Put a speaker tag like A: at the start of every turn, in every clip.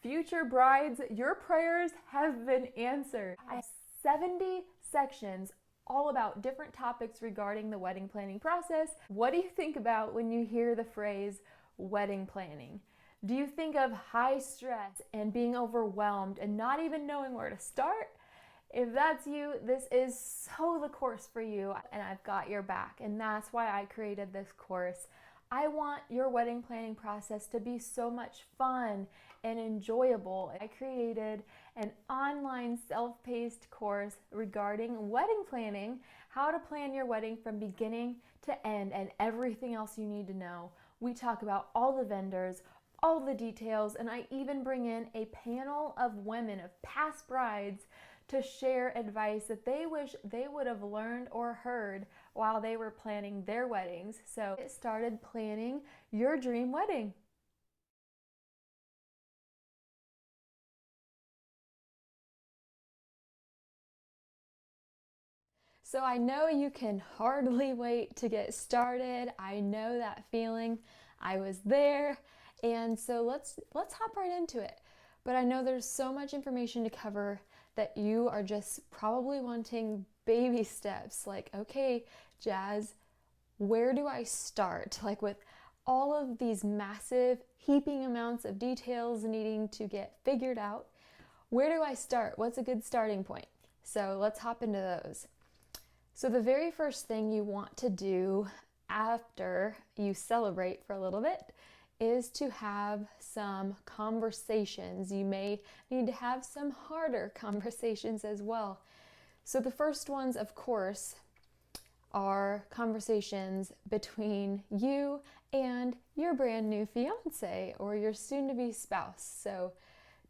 A: Future brides, your prayers have been answered. I have 70 sections all about different topics regarding the wedding planning process. What do you think about when you hear the phrase wedding planning? Do you think of high stress and being overwhelmed and not even knowing where to start? If that's you, this is so the course for you, and I've got your back, and that's why I created this course. I want your wedding planning process to be so much fun and enjoyable. I created an online self-paced course regarding wedding planning, how to plan your wedding from beginning to end, and everything else you need to know. We talk about all the vendors, all the details, and I even bring in a panel of women, of past brides, to share advice that they wish they would have learned or heard while they were planning their weddings. So get started planning your dream wedding. So I know you can hardly wait to get started. I know that feeling. I was there. And so let's hop right into it. But I know there's so much information to cover that you are just probably wanting baby steps. Like, okay, Jazz, where do I start? Like with all of these massive heaping amounts of details needing to get figured out, where do I start? What's a good starting point? So let's hop into those. So the very first thing you want to do after you celebrate for a little bit is to have some conversations. You may need to have some harder conversations as well. So the first ones, of course, are conversations between you and your brand new fiance or your soon-to-be spouse. So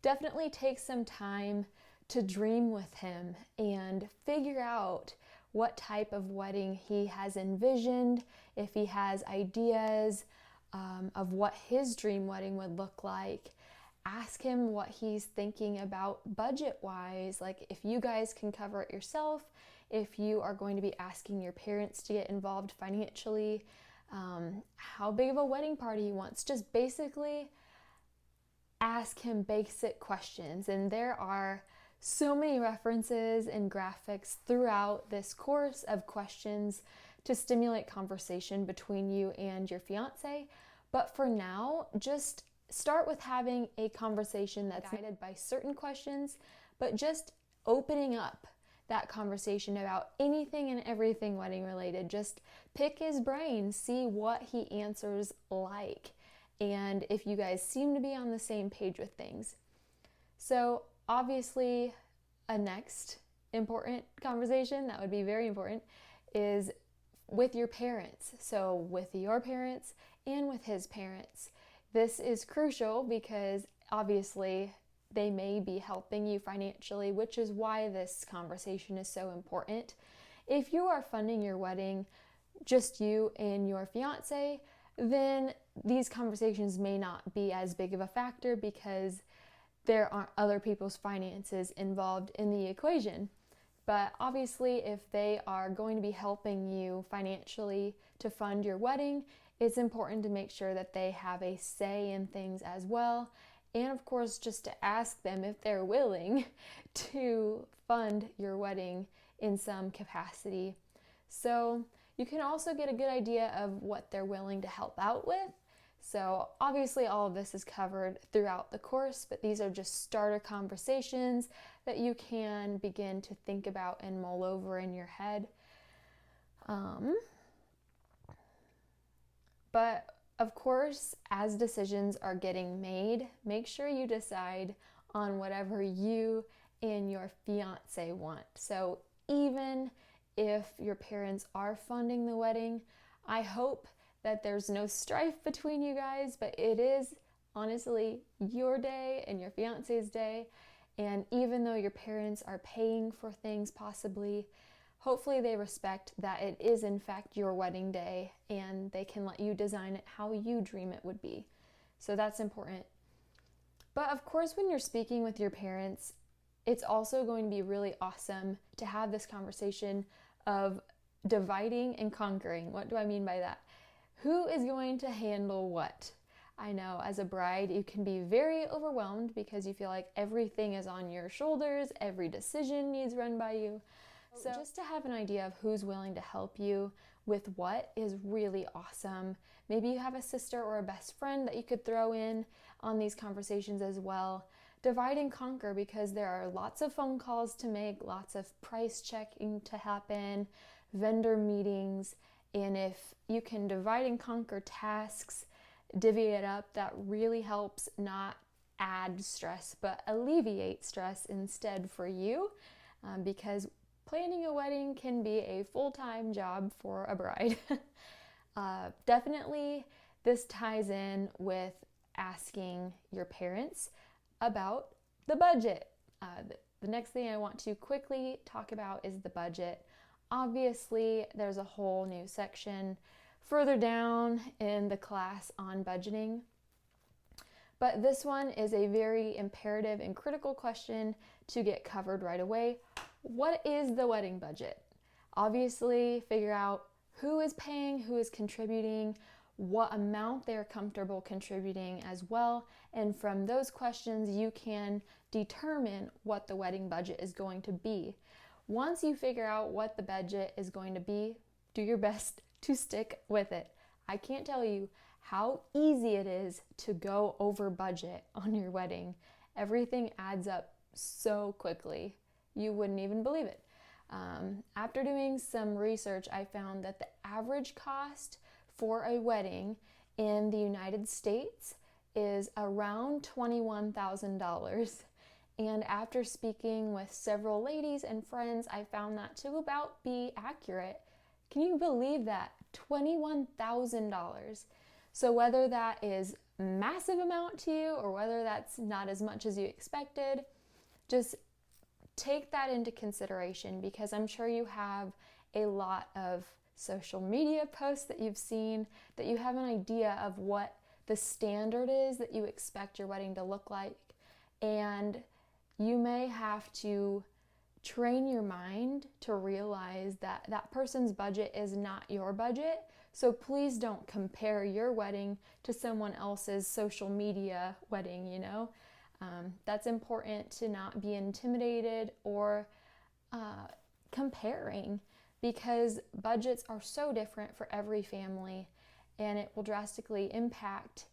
A: definitely take some time to dream with him and figure out what type of wedding he has envisioned, if he has ideas of what his dream wedding would look like. Ask him what he's thinking about budget-wise, like if you guys can cover it yourself, if you are going to be asking your parents to get involved financially, how big of a wedding party he wants. Just basically ask him basic questions. And there are so many references and graphics throughout this course of questions to stimulate conversation between you and your fiance. But for now, just start with having a conversation that's guided by certain questions, but just opening up that conversation about anything and everything wedding related. Just pick his brain, see what he answers like, and if you guys seem to be on the same page with things. So obviously, a next important conversation that would be very important is with your parents. So with your parents and with his parents. This is crucial because obviously they may be helping you financially, which is why this conversation is so important. If you are funding your wedding, just you and your fiance, then these conversations may not be as big of a factor because there aren't other people's finances involved in the equation. But obviously, if they are going to be helping you financially to fund your wedding, it's important to make sure that they have a say in things as well. And of course, just to ask them if they're willing to fund your wedding in some capacity. So you can also get a good idea of what they're willing to help out with. So obviously all of this is covered throughout the course, but these are just starter conversations that you can begin to think about and mull over in your head. But of course, as decisions are getting made, make sure you decide on whatever you and your fiance want. So even if your parents are funding the wedding, I hope that there's no strife between you guys, but it is honestly your day and your fiance's day. And even though your parents are paying for things possibly, hopefully they respect that it is in fact your wedding day and they can let you design it how you dream it would be. So that's important. But of course, when you're speaking with your parents, it's also going to be really awesome to have this conversation of dividing and conquering. What do I mean by that? Who is going to handle what? I know as a bride, you can be very overwhelmed because you feel like everything is on your shoulders, every decision needs run by you. So just to have an idea of who's willing to help you with what is really awesome. Maybe you have a sister or a best friend that you could throw in on these conversations as well. Divide and conquer, because there are lots of phone calls to make, lots of price checking to happen, vendor meetings, and if you can divide and conquer tasks, divvy it up, that really helps not add stress but alleviate stress instead for you, because planning a wedding can be a full-time job for a bride. Definitely this ties in with asking your parents about the budget. The next thing I want to quickly talk about is the budget. Obviously, there's a whole new section further down in the class on budgeting, but this one is a very imperative and critical question to get covered right away. What is the wedding budget? Obviously, figure out who is paying, who is contributing, what amount they're comfortable contributing as well, and from those questions you can determine what the wedding budget is going to be. Once you figure out what the budget is going to be, do your best to stick with it. I can't tell you how easy it is to go over budget on your wedding. Everything adds up so quickly. You wouldn't even believe it. After doing some research, I found that the average cost for a wedding in the United States is around $21,000. And after speaking with several ladies and friends, I found that to about be accurate. Can you believe that? $21,000. So whether that is a massive amount to you or whether that's not as much as you expected, just take that into consideration, because I'm sure you have a lot of social media posts that you've seen that you have an idea of what the standard is that you expect your wedding to look like. And you may have to train your mind to realize that that person's budget is not your budget. So please don't compare your wedding to someone else's social media wedding, That's important to not be intimidated or comparing, because budgets are so different for every family and it will drastically impact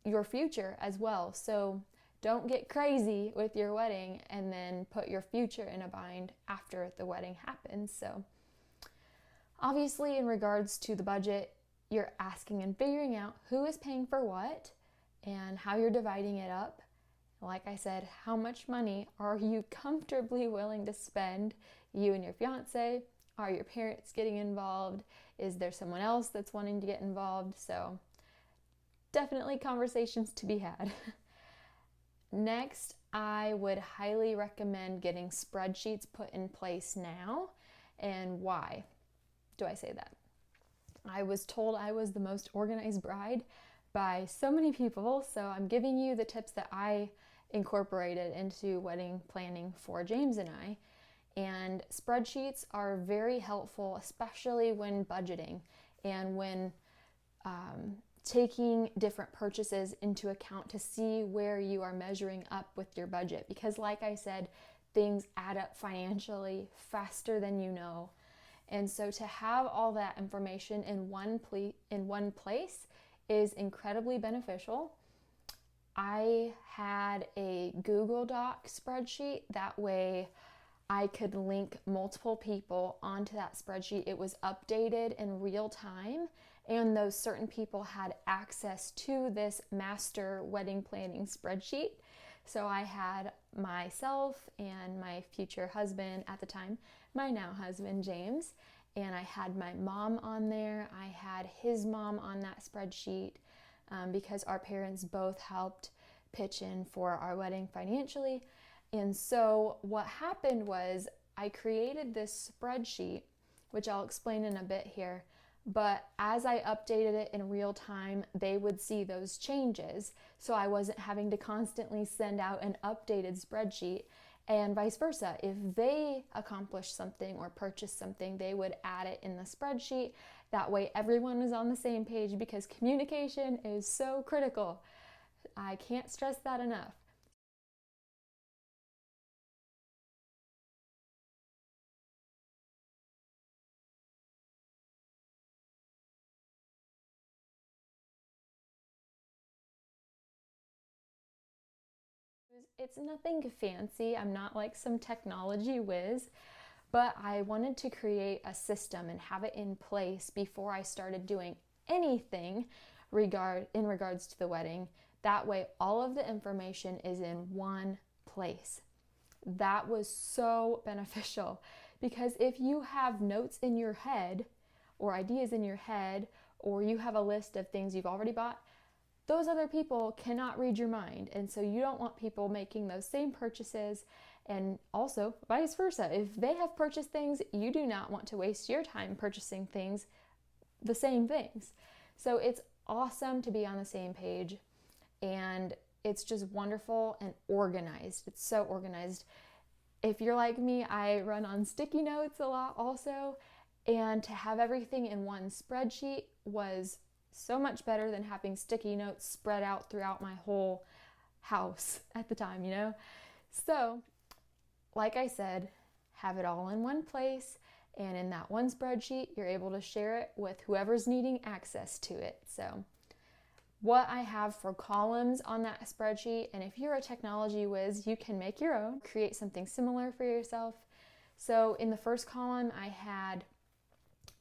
A: your future as well. So don't get crazy with your wedding and then put your future in a bind after the wedding happens. So obviously, in regards to the budget, you're asking and figuring out who is paying for what and how you're dividing it up. Like I said, how much money are you comfortably willing to spend, you and your fiance? Are your parents getting involved? Is there someone else that's wanting to get involved? So definitely conversations to be had. Next, I would highly recommend getting spreadsheets put in place now. And why do I say that? I was told I was the most organized bride by so many people, so I'm giving you the tips that I incorporated into wedding planning for James and I. And spreadsheets are very helpful, especially when budgeting and when taking different purchases into account to see where you are measuring up with your budget. Because like I said, things add up financially faster than you know. And so to have all that information in one place is incredibly beneficial. I had a Google Doc spreadsheet. That way I could link multiple people onto that spreadsheet. It was updated in real time, and those certain people had access to this master wedding planning spreadsheet. So I had myself and my future husband at the time, my now husband, James, and I had my mom on there. I had his mom on that spreadsheet because our parents both helped pitch in for our wedding financially. And so what happened was I created this spreadsheet, which I'll explain in a bit here, but as I updated it in real time, they would see those changes. So I wasn't having to constantly send out an updated spreadsheet. and vice versa. If they accomplished something or purchased something, they would add it in the spreadsheet. That way everyone is on the same page, because communication is so critical. I can't stress that enough. It's nothing fancy. I'm not like some technology whiz, but I wanted to create a system and have it in place before I started doing anything in regards to the wedding. That way all of the information is in one place. That was so beneficial, because if you have notes in your head or ideas in your head, or you have a list of things you've already bought, those other people cannot read your mind. And so you don't want people making those same purchases, and also vice versa. If they have purchased things, you do not want to waste your time purchasing things, the same things. So it's awesome to be on the same page, and it's just wonderful and organized. It's so organized. If you're like me, I run on sticky notes a lot also, and to have everything in one spreadsheet was so much better than having sticky notes spread out throughout my whole house at the time, you know? So, like I said, have it all in one place, and in that one spreadsheet, you're able to share it with whoever's needing access to it. So, what I have for columns on that spreadsheet, and if you're a technology whiz, you can make your own, create something similar for yourself. So, in the first column, I had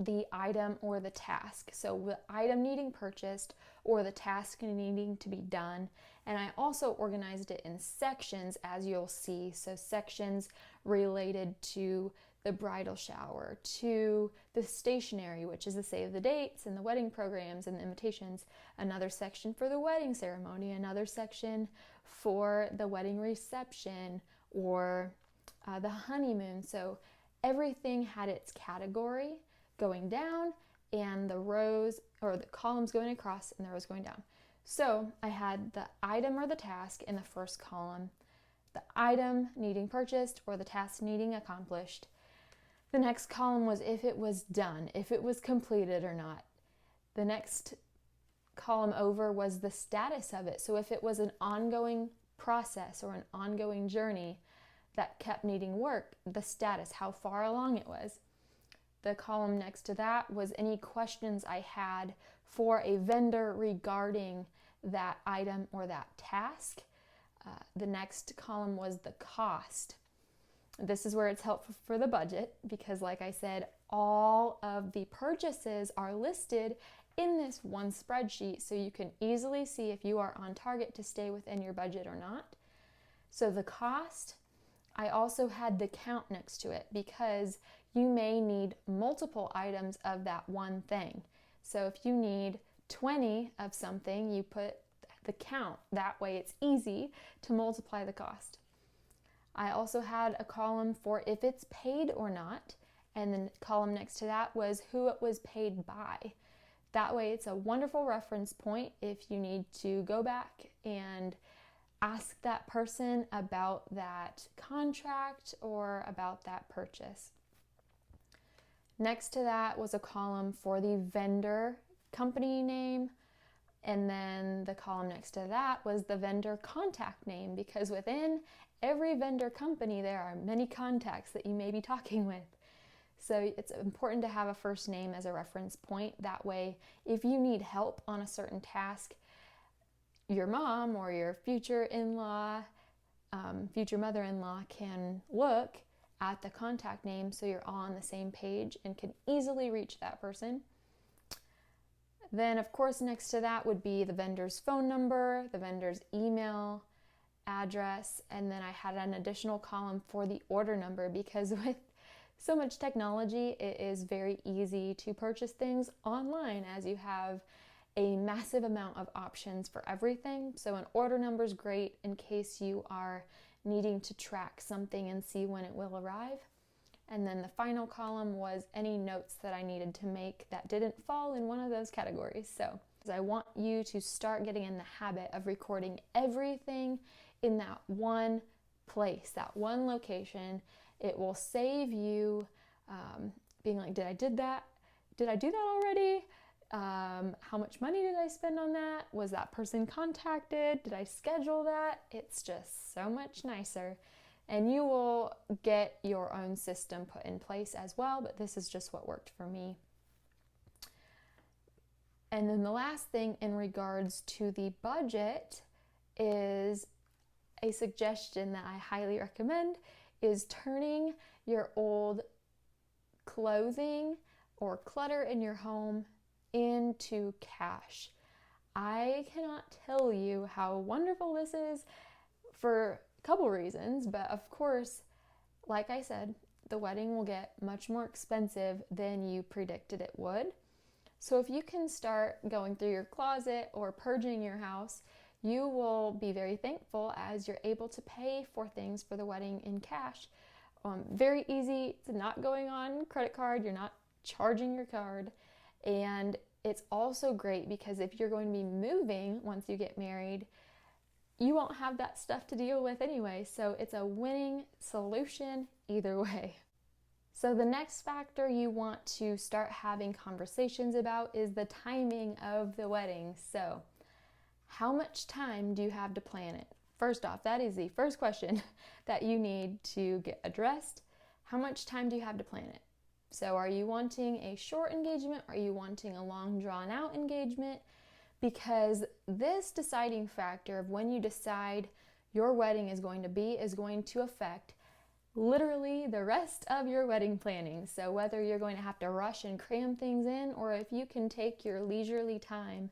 A: the item or the task. So the item needing purchased or the task needing to be done. And I also organized it in sections, as you'll see. So sections related to the bridal shower, to the stationery, which is the save the dates and the wedding programs and the invitations, another section for the wedding ceremony, another section for the wedding reception or the honeymoon. So everything had its category going down, and the rows or the columns going across and the rows going down. So I had the item or the task in the first column, the item needing purchased or the task needing accomplished. The next column was if it was done, if it was completed or not. The next column over was the status of it. So if it was an ongoing process or an ongoing journey that kept needing work, the status, how far along it was. The column next to that was any questions I had for a vendor regarding that item or that task. The next column was the cost. This is where it's helpful for the budget, because like I said, all of the purchases are listed in this one spreadsheet, so you can easily see if you are on target to stay within your budget or not. So the cost, I also had the count next to it, because you may need multiple items of that one thing. So if you need 20 of something, you put the count. That way it's easy to multiply the cost. I also had a column for if it's paid or not, and the column next to that was who it was paid by. That way it's a wonderful reference point if you need to go back and ask that person about that contract or about that purchase. Next to that was a column for the vendor company name, and then the column next to that was the vendor contact name, because within every vendor company there are many contacts that you may be talking with. So it's important to have a first name as a reference point. That way, if you need help on a certain task, your mom or your future in-law, future mother-in-law can look at the contact name, so you're all on the same page and can easily reach that person. Then of course next to that would be the vendor's phone number, the vendor's email address, and then I had an additional column for the order number, because with so much technology, it is very easy to purchase things online, as you have a massive amount of options for everything. So an order number is great in case you are needing to track something and see when it will arrive. And then the final column was any notes that I needed to make that didn't fall in one of those categories. So I want you to start getting in the habit of recording everything in that one place, that one location. It will save you being like, did I do that already? How much money did I spend on that? Was that person contacted? Did I schedule that? It's just so much nicer. And you will get your own system put in place as well, but this is just what worked for me. And then the last thing in regards to the budget is a suggestion that I highly recommend is turning your old clothing or clutter in your home into cash. I cannot tell you how wonderful this is for a couple reasons, but of course, like I said, the wedding will get much more expensive than you predicted it would. So if you can start going through your closet or purging your house, you will be very thankful as you're able to pay for things for the wedding in cash. Very easy. It's not going on credit card. You're not charging your card. And it's also great because if you're going to be moving once you get married, you won't have that stuff to deal with anyway. So it's a winning solution either way. So the next factor you want to start having conversations about is the timing of the wedding. So how much time do you have to plan it? First off, that is the first question that you need to get addressed. How much time do you have to plan it? So are you wanting a short engagement? Are you wanting a long drawn out engagement? Because this deciding factor of when you decide your wedding is going to affect literally the rest of your wedding planning. So whether you're going to have to rush and cram things in or if you can take your leisurely time.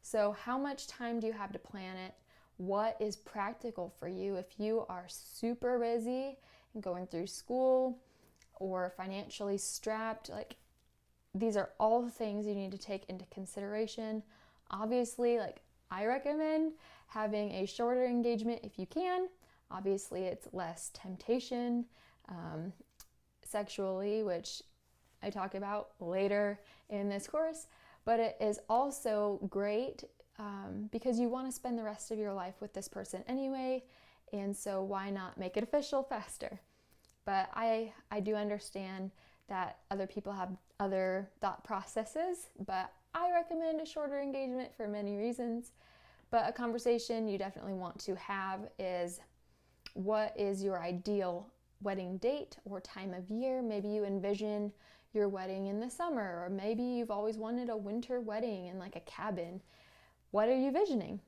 A: So how much time do you have to plan it? What is practical for you if you are super busy and going through school or financially strapped? Like, these are all the things you need to take into consideration. Obviously, like, I recommend having a shorter engagement if you can. Obviously, it's less temptation sexually, which I talk about later in this course, but it is also great because you want to spend the rest of your life with this person anyway, and so why not make it official faster? But I do understand that other people have other thought processes, but I recommend a shorter engagement for many reasons. But a conversation you definitely want to have is, what is your ideal wedding date or time of year? Maybe you envision your wedding in the summer, or maybe you've always wanted a winter wedding in like a cabin. What are you visioning?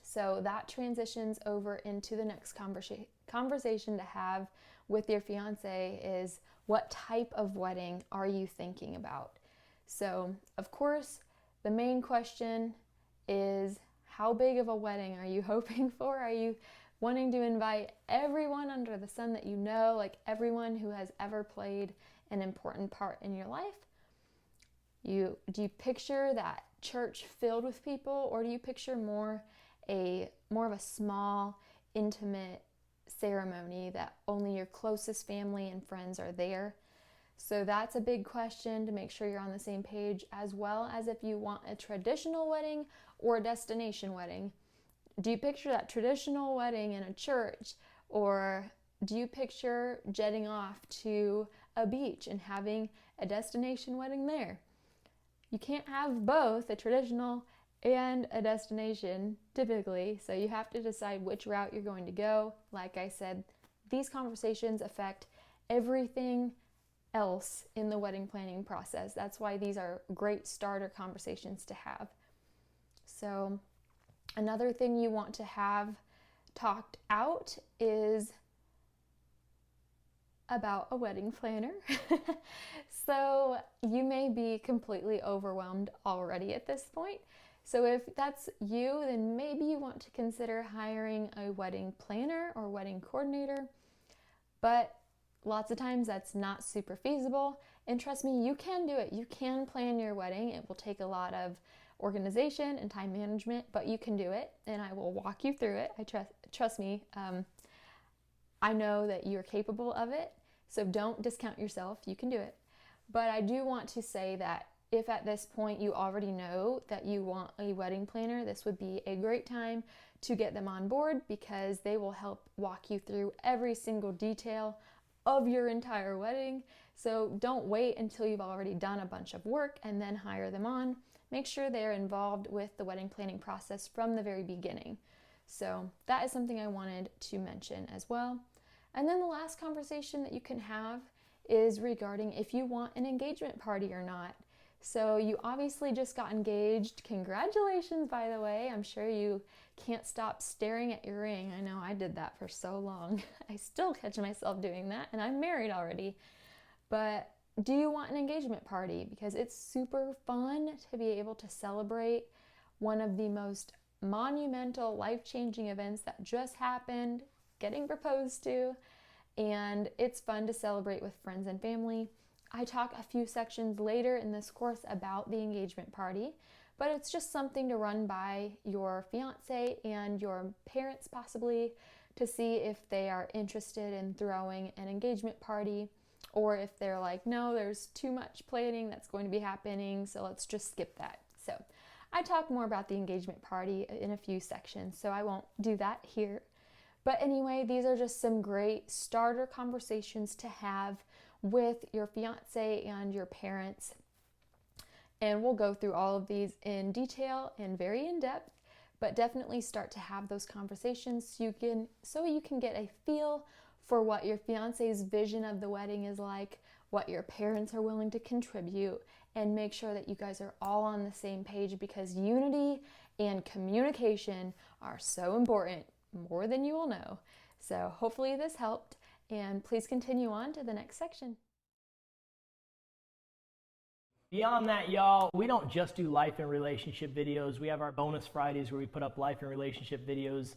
A: So that transitions over into the next conversation to have with your fiance is, what type of wedding are you thinking about? So of course, the main question is, how big of a wedding are you hoping for? Are you wanting to invite everyone under the sun that you know, like everyone who has ever played an important part in your life? Do you picture that church filled with people, or do you picture more of a small, intimate ceremony that only your closest family and friends are there? So that's a big question to make sure you're on the same page, as well as if you want a traditional wedding or a destination wedding. Do you picture that traditional wedding in a church, or do you picture jetting off to a beach and having a destination wedding there? You can't have both a traditional and a destination typically, so you have to decide which route you're going to go. Like I said, these conversations affect everything else in the wedding planning process. That's why these are great starter conversations to have. So another thing you want to have talked out is about a wedding planner. So you may be completely overwhelmed already at this point. So if that's you, then maybe you want to consider hiring a wedding planner or wedding coordinator. But lots of times that's not super feasible. And trust me, you can do it. You can plan your wedding. It will take a lot of organization and time management, but you can do it, and I will walk you through it. Trust me. I know that you're capable of it, so don't discount yourself. You can do it. But I do want to say that if at this point you already know that you want a wedding planner, this would be a great time to get them on board, because they will help walk you through every single detail of your entire wedding. So don't wait until you've already done a bunch of work and then hire them on. Make sure they're involved with the wedding planning process from the very beginning. So that is something I wanted to mention as well. And then the last conversation that you can have is regarding if you want an engagement party or not. So you obviously just got engaged. Congratulations, by the way. I'm sure you can't stop staring at your ring. I know I did that for so long. I still catch myself doing that, and I'm married already. But do you want an engagement party? Because it's super fun to be able to celebrate one of the most monumental, life-changing events that just happened, getting proposed to, and it's fun to celebrate with friends and family. I talk a few sections later in this course about the engagement party, but it's just something to run by your fiance and your parents possibly to see if they are interested in throwing an engagement party, or if they're like, no, there's too much planning that's going to be happening, so let's just skip that. So I talk more about the engagement party in a few sections, so I won't do that here. But anyway, these are just some great starter conversations to have with your fiance and your parents. And we'll go through all of these in detail and very in depth, but definitely start to have those conversations so you can get a feel for what your fiance's vision of the wedding is like, what your parents are willing to contribute, and make sure that you guys are all on the same page, because unity and communication are so important, more than you will know. So hopefully this helped, and please continue on to the next section.
B: Beyond that, y'all, we don't just do life and relationship videos. We have our bonus Fridays where we put up life and relationship videos.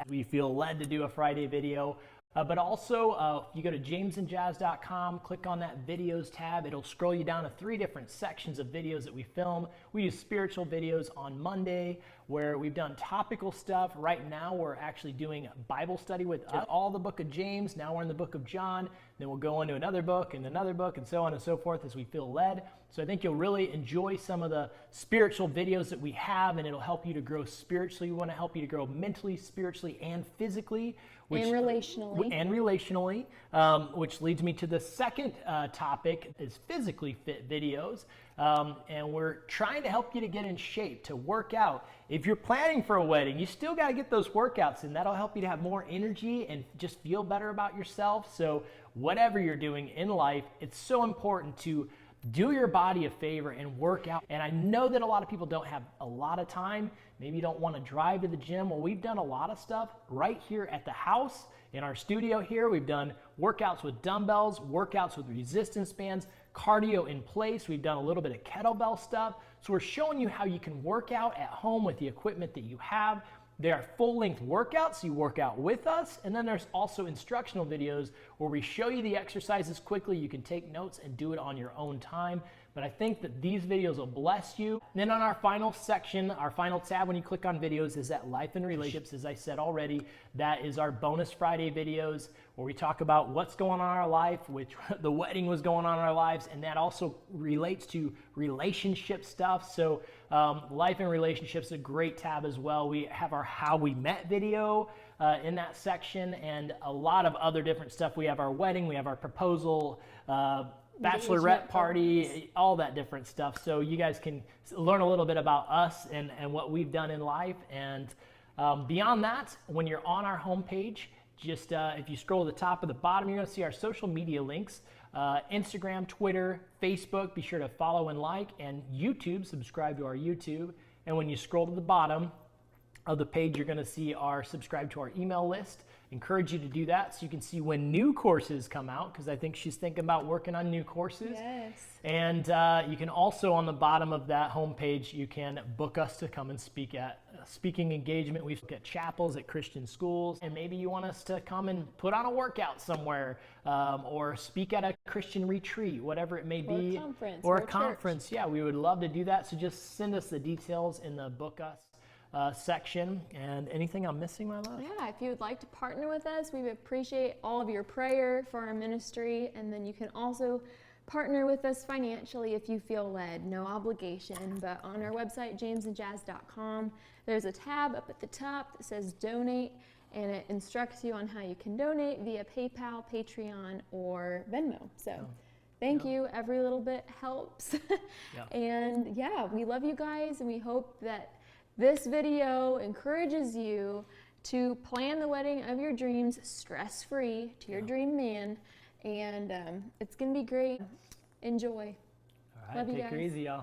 B: We feel led to do a Friday video. But also, if you go to jamesandjazz.com, click on that videos tab, it'll scroll you down to 3 different sections of videos that we film. We do spiritual videos on Monday, where we've done topical stuff. Right now, we're actually doing Bible study with all the book of James. Now we're in the book of John. Then we'll go into another book, and so on and so forth as we feel led. So I think you'll really enjoy some of the spiritual videos that we have, and it'll help you to grow spiritually. We want to help you to grow mentally, spiritually, and physically.
A: And relationally.
B: Which leads me to the second topic, is physically fit videos. And we're trying to help you to get in shape, to work out. If you're planning for a wedding, you still got to get those workouts in. That'll help you to have more energy and just feel better about yourself. So whatever you're doing in life, it's so important to do your body a favor and work out. And I know that a lot of people don't have a lot of time. Maybe you don't want to drive to the gym. Well, we've done a lot of stuff right here at the house, in our studio here. We've done workouts with dumbbells, workouts with resistance bands, cardio in place. We've done a little bit of kettlebell stuff. So we're showing you how you can work out at home with the equipment that you have. They are full-length workouts, so you work out with us. And then there's also instructional videos where we show you the exercises quickly. You can take notes and do it on your own time. But I think that these videos will bless you. And then on our final section, our final tab when you click on videos is that life and relationships. As I said already, that is our bonus Friday videos where we talk about what's going on in our life, which the wedding was going on in our lives, and that also relates to relationship stuff. So life and relationships is a great tab as well. We have our how we met video in that section, and a lot of other different stuff. We have our wedding, we have our proposal, bachelorette party, all that different stuff. So you guys can learn a little bit about us and what we've done in life. And beyond that, when you're on our homepage, just if you scroll to the top of the bottom, you're going to see our social media links. Instagram, Twitter, Facebook, be sure to follow and like, and YouTube, subscribe to our YouTube. And when you scroll to the bottom of the page, you're going to see our subscribe to our email list. Encourage you to do that so you can see when new courses come out, because I think she's thinking about working on new courses.
A: Yes.
B: And you can also, on the bottom of that homepage, you can book us to come and speak at speaking engagement. We look at chapels at Christian schools, and maybe you want us to come and put on a workout somewhere, or speak at a Christian retreat, whatever it may be,
A: or
B: a conference. Yeah, we would love to do that. So just send us the details in the book us section. And anything I'm missing, my love?
A: Yeah, if you would like to partner with us, we would appreciate all of your prayer for our ministry. And then you can also partner with us financially if you feel led, no obligation. But on our website, jamesandjazz.com, there's a tab up at the top that says donate, and it instructs you on how you can donate via PayPal, Patreon, or Venmo. So thank you. Every little bit helps. And yeah, we love you guys, and we hope that this video encourages you to plan the wedding of your dreams stress-free to your dream man. And it's going to be great. Enjoy.
B: All right,
A: Love you
B: take her
A: guys.
B: easy, y'all.